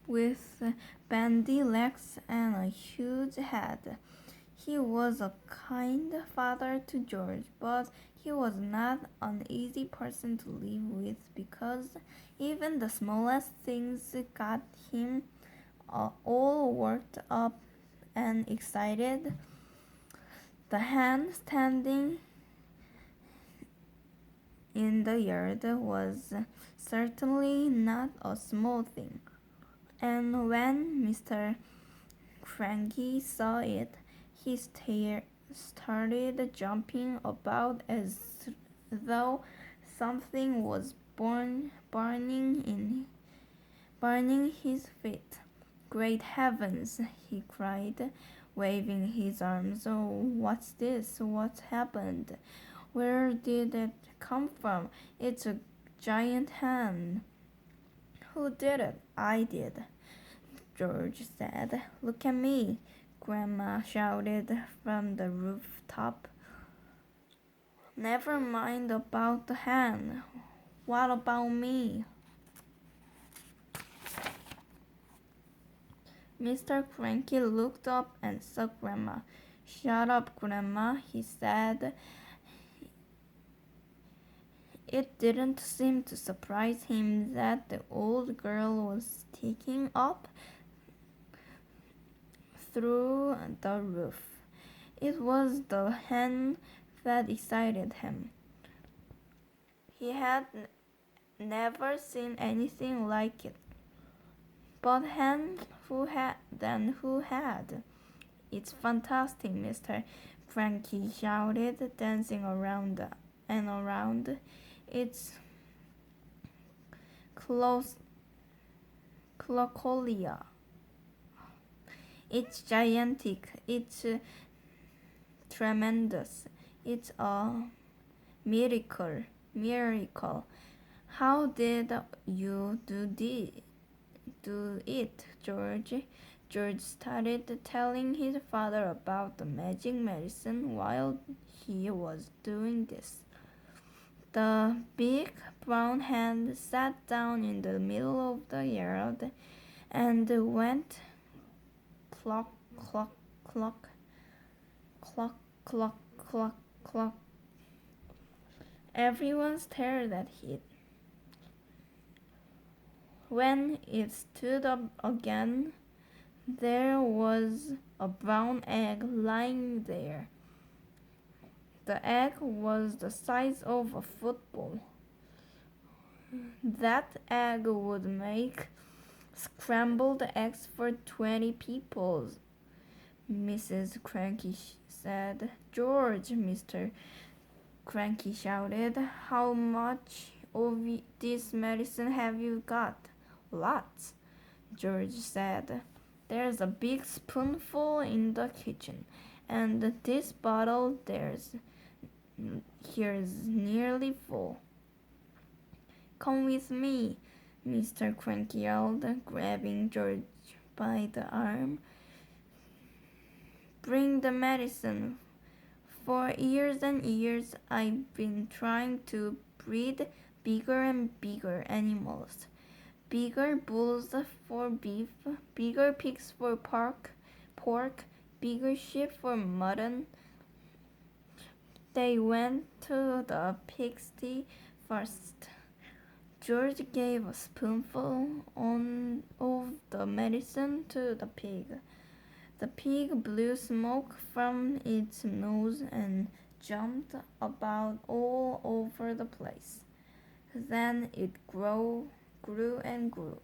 with bandy legs and a huge head. He was a kind father to George, but he was not an easy person to live with because even the smallest things got him all worked up and excited. The hen standing in the yard was certainly not a small thing, and when Mr. Cranky saw it, he started jumping about as though something was burning his feet. Great heavens, he cried, waving his arms. Oh, what's this? What happened? Where did it come from? It's a giant hen. Who did it? I did, George said. Look at me, Grandma shouted from the rooftop. Never mind about the hen. What about me? Mr. Cranky looked up and saw Grandma. Shut up, Grandma, he said. It didn't seem to surprise him that the old girl was sticking up through the roof. It was the hen that excited him. He had never seen anything like it. But hen, who had? It's fantastic, Mr. Cranky shouted, dancing around and around. It's Clocolia. It's gigantic. It's tremendous. It's a miracle. Miracle. How did you do it, George? George started telling his father about the magic medicine while he was doing this. The big brown hen sat down in the middle of the yard and went clock, clock, clock, clock, clock, clock, clock. Everyone stared at it. When it stood up again, there was a brown egg lying there. The egg was the size of a football. That egg would make scrambled eggs for 20 people, Mrs. Cranky said. George, Mr. Cranky shouted, how much of this medicine have you got? Lots, George said. There's a big spoonful in the kitchen, and this bottle here's nearly full. Come with me, Mr. Cranky yelled, grabbing George by the arm. Bring the medicine. For years and years, I've been trying to breed bigger and bigger animals. Bigger bulls for beef, bigger pigs for pork, bigger sheep for mutton. They went to the pigsty first. George gave a spoonful of the medicine to the pig. The pig blew smoke from its nose and jumped about all over the place. Then it grew and grew.